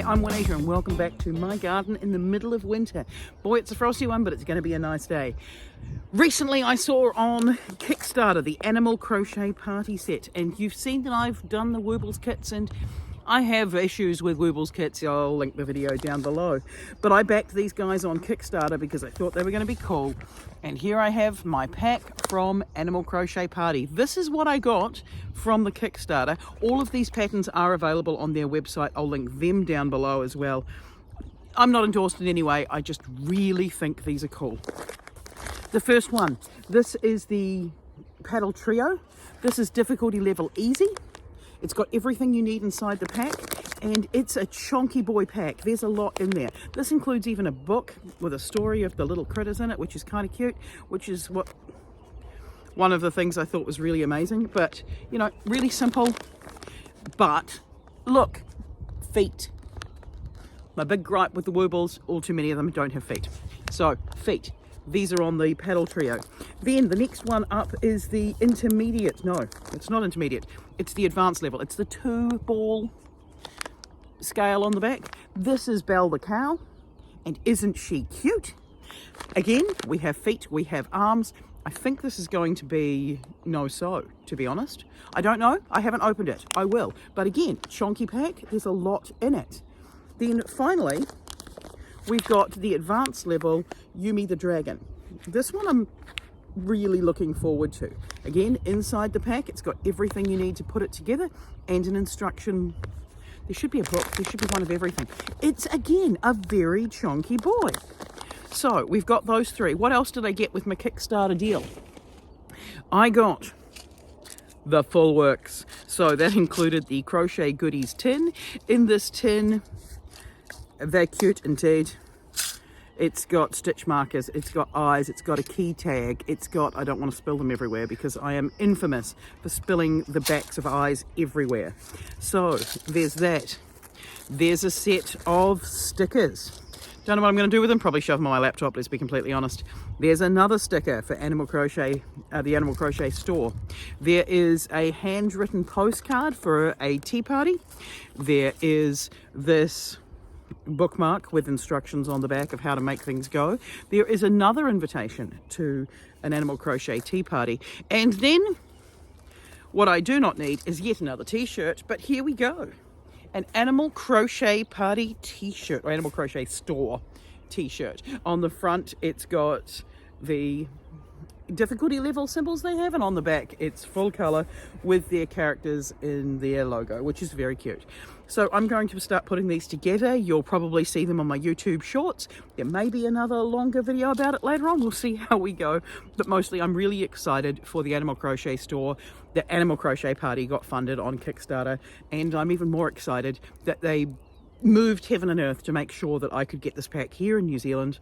I'm Juanita and welcome back to my garden in the middle of winter. Boy, it's a frosty one, but it's going to be a nice day. Recently I saw on Kickstarter the Animal Crochet Party Set, and you've seen that I've done the Woobles kits, and I have issues with Woobles kits. I'll link the video down below. But I backed these guys on Kickstarter because I thought they were going to be cool. And here I have my pack from Animal Crochet Party. This is what I got from the Kickstarter. All of these patterns are available on their website. I'll link them down below as well. I'm not endorsed in any way. I just really think these are cool. The first one, this is the paddle trio. This is difficulty level easy. It's got everything you need inside the pack, and it's a chonky boy pack. There's a lot in there. This includes even a book with a story of the little critters in it, which is kind of cute, which is what one of the things I thought was really amazing. But, you know, really simple. But look, feet. My big gripe with the Woobles, all too many of them don't have feet. So, feet. These are on the paddle trio. Then the next one up is the intermediate. No, it's not intermediate. It's the advanced level. It's the 2-ball scale on the back. This is Belle the cow. And isn't she cute? Again, we have feet, we have arms. I think this is going to be no-sew, to be honest. I don't know. I haven't opened it. I will. But again, chonky pack. There's a lot in it. Then finally, we've got the advanced level Yumi the Dragon. This one I'm really looking forward to. Again, inside the pack, it's got everything you need to put it together and an instruction. There should be a book. There should be one of everything. It's, again, a very chonky boy. So we've got those three. What else did I get with my Kickstarter deal? I got the full works. So that included the Crochet Goodies tin. In this tin, they're cute indeed. It's got stitch markers, it's got eyes, it's got a key tag, it's got, I don't want to spill them everywhere because I am infamous for spilling the backs of eyes everywhere. So there's that. There's a set of stickers. Don't know what I'm going to do with them, probably shove them on my laptop, let's be completely honest. There's another sticker for Animal Crochet, the Animal Crochet store. There is a handwritten postcard for a tea party. There is this bookmark with instructions on the back of how to make things go. There is another invitation to an Animal Crochet tea party. And then what I do not need is yet another t-shirt, but here we go. An Animal Crochet Party t-shirt, or Animal Crochet store t-shirt. On the front it's got the difficulty level symbols they have, and on the back it's full color with their characters in their logo, which is very cute. So I'm going to start putting these together. You'll probably see them on my YouTube shorts. There may be another longer video about it later on. We'll see how we go. But mostly I'm really excited for the Animal Crochet store. The Animal Crochet Party got funded on Kickstarter, and I'm even more excited that they moved heaven and earth to make sure that I could get this pack here in New Zealand.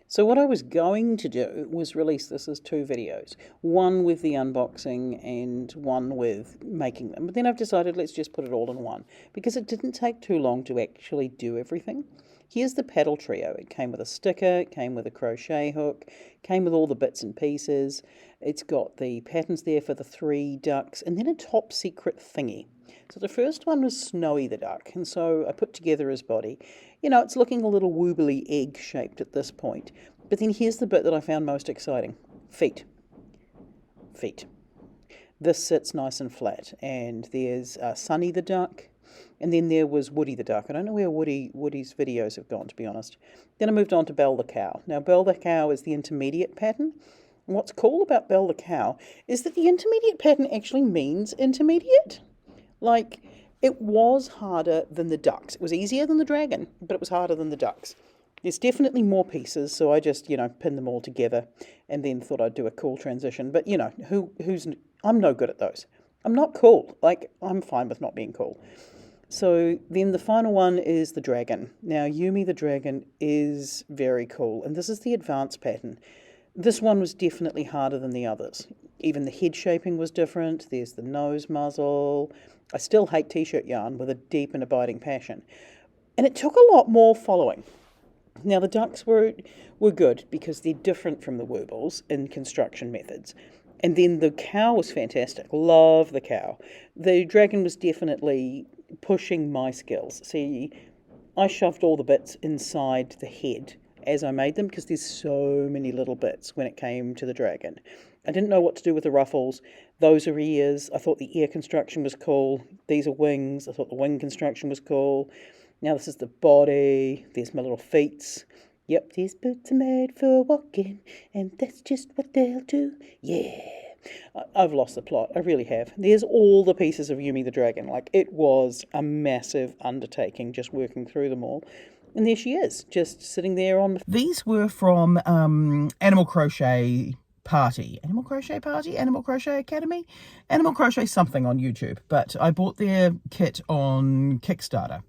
So what I was going to do was release this as 2 videos, one with the unboxing and one with making them. But then I've decided let's just put it all in one because it didn't take too long to actually do everything. Here's the paddle trio. It came with a sticker, it came with a crochet hook, came with all the bits and pieces. It's got the patterns there for the 3 ducks and then a top secret thingy. So the first one was Snowy the duck, and so I put together his body. You know, it's looking a little woobly egg shaped at this point. But then here's the bit that I found most exciting. Feet. Feet. This sits nice and flat, and there's Sunny the duck, and then there was Woody the duck. I don't know where Woody's videos have gone, to be honest. Then I moved on to Belle the cow. Now, Belle the cow is the intermediate pattern. And what's cool about Belle the cow is that the intermediate pattern actually means intermediate. Like, it was harder than the ducks. It was easier than the dragon, but it was harder than the ducks. There's definitely more pieces, so I just, you know, pinned them all together and then thought I'd do a cool transition. But, you know, I'm no good at those. I'm not cool. Like, I'm fine with not being cool. So then the final one is the dragon. Now, Yumi the dragon is very cool, and this is the advanced pattern. This one was definitely harder than the others. Even the head shaping was different. There's the nose muzzle. I still hate t-shirt yarn with a deep and abiding passion. And it took a lot more following. Now the ducks were good because they're different from the Woobles in construction methods. And then the cow was fantastic. Love the cow. The dragon was definitely pushing my skills. See, I shoved all the bits inside the head as I made them because there's so many little bits when it came to the dragon. I didn't know what to do with the ruffles. Those are ears. I thought the ear construction was cool. These are wings. I thought the wing construction was cool. Now this is the body. There's my little feet. Yep, these boots are made for walking, and that's just what they'll do. Yeah. I've lost the plot. I really have. There's all the pieces of Yumi the Dragon. Like, it was a massive undertaking just working through them all. And there she is, just sitting there on... These were from Animal Crochet Party. Animal Crochet Party? Animal Crochet Academy? Animal Crochet something on YouTube. But I bought their kit on Kickstarter.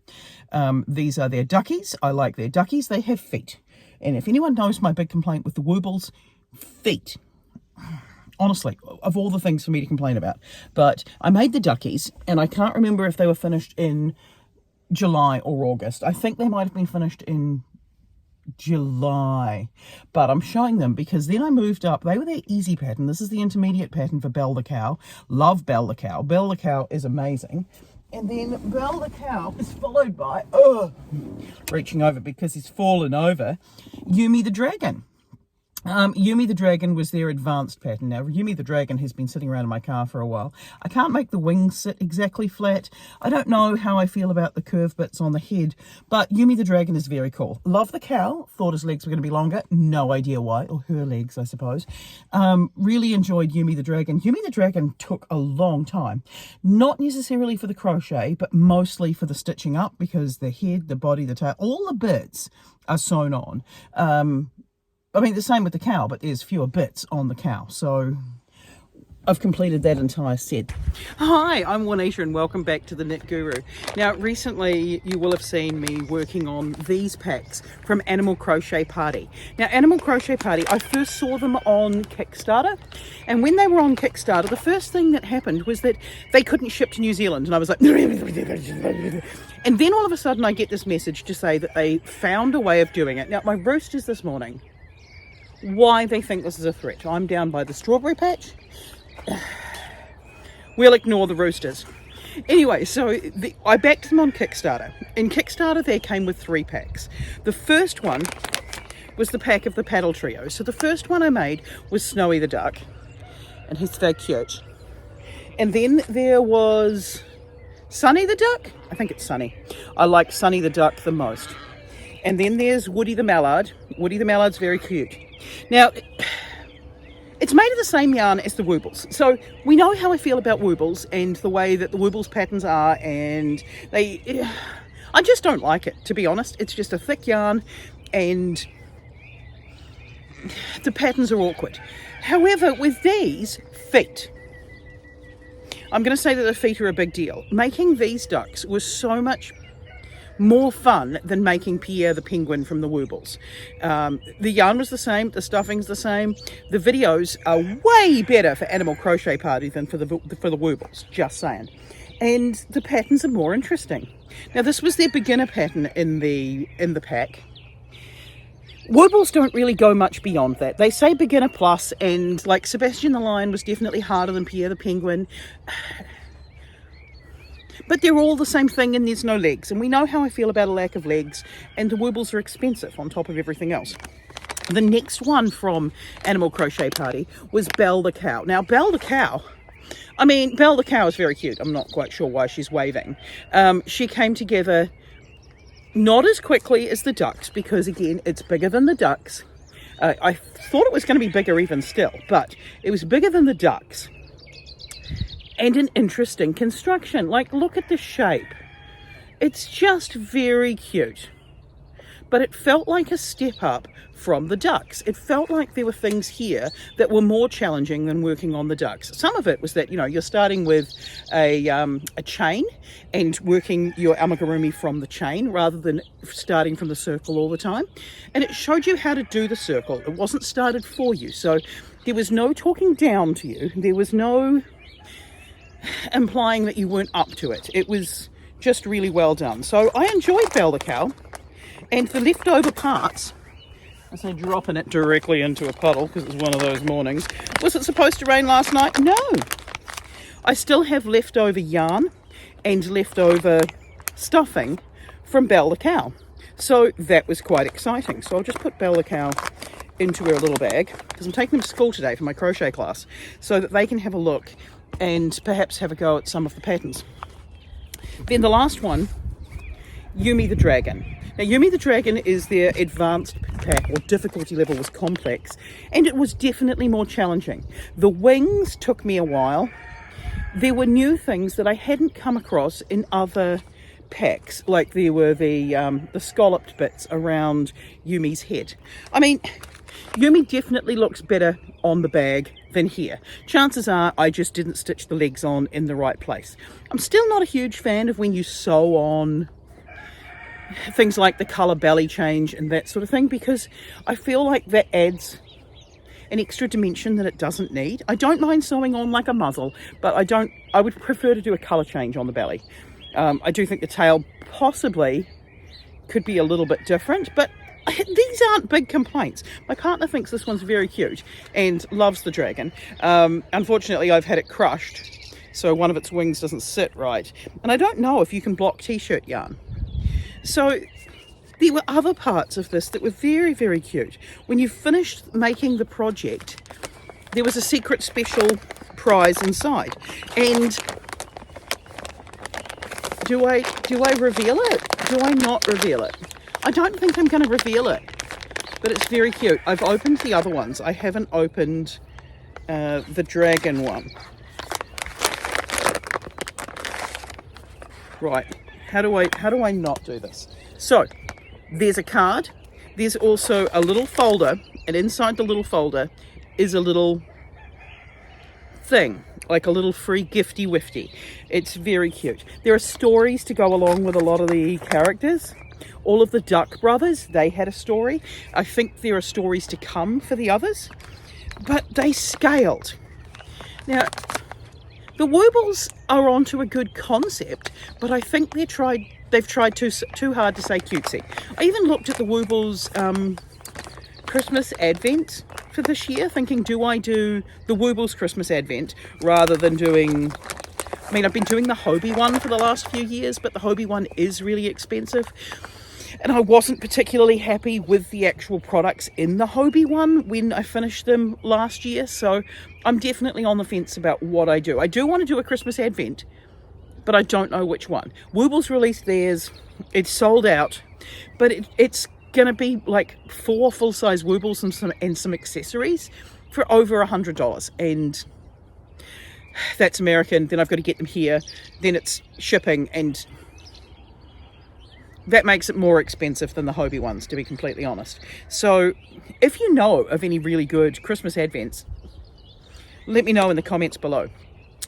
These are their duckies. I like their duckies. They have feet. And if anyone knows my big complaint with the Woobles, feet. Honestly, of all the things for me to complain about. But I made the duckies, and I can't remember if they were finished in July or August. I think they might have been finished in July, but I'm showing them because then I moved up. They were their easy pattern. This is the intermediate pattern for Belle the Cow. Love Belle the Cow. Belle the Cow is amazing. And then Belle the Cow is followed by, reaching over because he's fallen over, Yumi the Dragon. Yumi the Dragon was their advanced pattern. Now, Yumi the Dragon has been sitting around in my car for a while. I can't make the wings sit exactly flat. I don't know how I feel about the curved bits on the head, but Yumi the Dragon is very cool. Love the cow. Thought his legs were going to be longer. No idea why. Or her legs, I suppose. Really enjoyed Yumi the Dragon. Yumi the Dragon took a long time. Not necessarily for the crochet, but mostly for the stitching up, because the head, the body, the tail, all the bits are sewn on. I mean, the same with the cow, but there's fewer bits on the cow. So I've completed that entire set. Hi, I'm Juanita and welcome back to the Knit Guru. Now, recently you will have seen me working on these packs from Animal Crochet Party. Now, Animal Crochet Party, I first saw them on Kickstarter. And when they were on Kickstarter, the first thing that happened was that they couldn't ship to New Zealand. And I was like... And then all of a sudden I get this message to say that they found a way of doing it. Now, my roosters this morning... Why they think this is a threat. I'm down by the strawberry patch. We'll ignore the roosters. Anyway, so I backed them on Kickstarter. In Kickstarter, they came with 3 packs. The first one was the pack of the paddle trio. So the first one I made was Snowy the Duck. And he's very cute. And then there was Sunny the Duck. I think it's Sunny. I like Sunny the Duck the most. And then there's Woody the Mallard. Woody the Mallard's very cute. Now, it's made of the same yarn as the Woobles. So we know how I feel about Woobles and the way that the Woobles patterns are, and I just don't like it, to be honest. It's just a thick yarn and the patterns are awkward. However, with these feet, I'm going to say that the feet are a big deal. Making these ducks was so much more fun than making Pierre the Penguin from the Woobles. The yarn was the same, the stuffing's the same. The videos are way better for Animal Crochet Party than for the Woobles, just saying. And the patterns are more interesting. Now, this was their beginner pattern in the pack. Woobles don't really go much beyond that. They say beginner plus, and like Sebastian the Lion was definitely harder than Pierre the Penguin. But they're all the same thing, and there's no legs. And we know how I feel about a lack of legs, and the Woobles are expensive on top of everything else. The next one from Animal Crochet Party was Belle the Cow. Now, Belle the Cow, Belle the Cow is very cute. I'm not quite sure why she's waving. She came together not as quickly as the ducks, because, again, it's bigger than the ducks. I thought it was going to be bigger even still, but it was bigger than the ducks. And an interesting construction. Like, look at the shape. It's just very cute. But it felt like a step up from the ducks. It felt like there were things here that were more challenging than working on the ducks. Some of it was that, you're starting with a chain and working your amigurumi from the chain rather than starting from the circle all the time. And it showed you how to do the circle. It wasn't started for you. So there was no talking down to you. There was no implying that you weren't up to it. It was just really well done. So I enjoyed Belle the Cow, and the leftover parts, as I dropping it directly into a puddle because it was one of those mornings. Was it supposed to rain last night? No. I still have leftover yarn and leftover stuffing from Belle the cow. So that was quite exciting. So I'll just put Belle the cow into her little bag, because I'm taking them to school today for my crochet class, so that they can have a look and perhaps have a go at some of the patterns. Then the last one, Yumi the dragon. Now Yumi the dragon is their advanced pack, or difficulty level was complex, and it was definitely more challenging. The wings took me a while. There were new things that I hadn't come across in other packs, like there were the scalloped bits around Yumi's head. I mean, Yumi definitely looks better on the bag than here. Chances are I just didn't stitch the legs on in the right place. I'm still not a huge fan of when you sew on things like the colour belly change and that sort of thing, because I feel like that adds an extra dimension that it doesn't need. I don't mind sewing on like a muzzle, but I would prefer to do a colour change on the belly. I do think the tail possibly could be a little bit different, but these aren't big complaints. My partner thinks this one's very cute and loves the dragon. Unfortunately, I've had it crushed, so one of its wings doesn't sit right. And I don't know if you can block t-shirt yarn. So there were other parts of this that were very, very cute. When you finished making the project, there was a secret special prize inside. And do I reveal it? Do I not reveal it? I don't think I'm going to reveal it, but it's very cute. I've opened the other ones. I haven't opened the dragon one. Right. How do I not do this? So there's a card. There's also a little folder, and inside the little folder is a little thing, like a little free gifty wifty. It's very cute. There are stories to go along with a lot of the characters. All of the Duck brothers, they had a story. I think there are stories to come for the others, but they scaled. Now, the Woobles are onto a good concept, but I think they've tried too hard to say cutesy. I even looked at the Woobles Christmas Advent for this year, thinking, do I do the Woobles Christmas Advent rather than doing... I mean, I've been doing the Hobie one for the last few years, but the Hobie one is really expensive. And I wasn't particularly happy with the actual products in the Hobie one when I finished them last year. So I'm definitely on the fence about what I do. I do want to do a Christmas Advent, but I don't know which one. Woobles released theirs. It's sold out, but it's going to be like 4 full-size Woobles and some accessories for over $100. And that's American. Then I've got to get them here. Then it's shipping, and that makes it more expensive than the Hobie ones, to be completely honest. So if you know of any really good Christmas Advents, let me know in the comments below.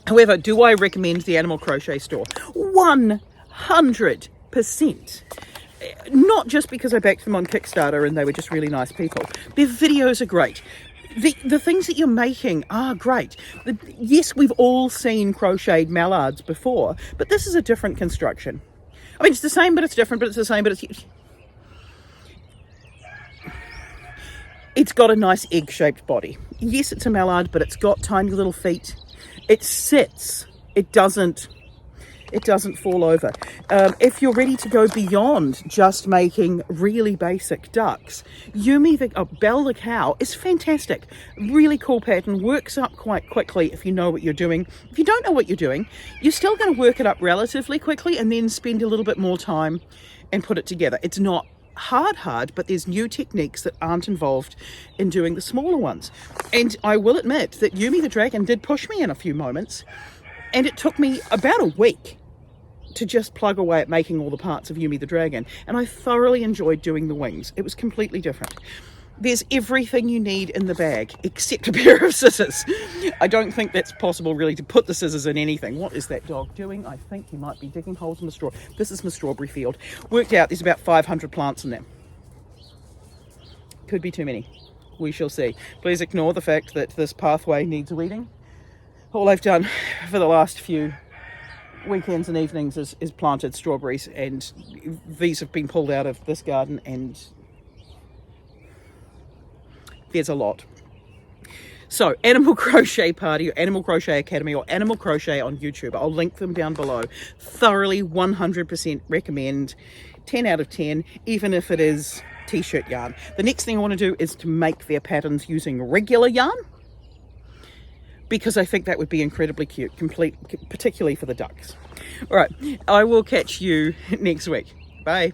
However, do I recommend the Animal Crochet store? 100%. Not just because I backed them on Kickstarter and they were just really nice people. Their videos are great. The things that you're making are great. Yes, we've all seen crocheted mallards before, but this is a different construction. I mean, it's the same, but it's different, but it's the same, but it's got a nice egg-shaped body. Yes, it's a mallard, but it's got tiny little feet. It sits. It doesn't fall over. If you're ready to go beyond just making really basic ducks, Belle the cow is fantastic. Really cool pattern, works up quite quickly if you know what you're doing. If you don't know what you're doing, you're still going to work it up relatively quickly and then spend a little bit more time and put it together. It's not hard, but there's new techniques that aren't involved in doing the smaller ones. And I will admit that Yumi the dragon did push me in a few moments. And it took me about a week to just plug away at making all the parts of Yumi the dragon. And I thoroughly enjoyed doing the wings. It was completely different. There's everything you need in the bag, except a pair of scissors. I don't think that's possible, really, to put the scissors in anything. What is that dog doing? I think he might be digging holes in the straw. This is my strawberry field. Worked out there's about 500 plants in there. Could be too many. We shall see. Please ignore the fact that this pathway needs weeding. All I've done for the last few weekends and evenings is planted strawberries, and these have been pulled out of this garden, and there's a lot. So Animal Crochet Party, or Animal Crochet Academy, or Animal Crochet on YouTube. I'll link them down below. Thoroughly 100% recommend. 10 out of 10, even if it is t-shirt yarn. The next thing I want to do is to make their patterns using regular yarn, because I think that would be incredibly cute, particularly for the ducks. All right, I will catch you next week. Bye.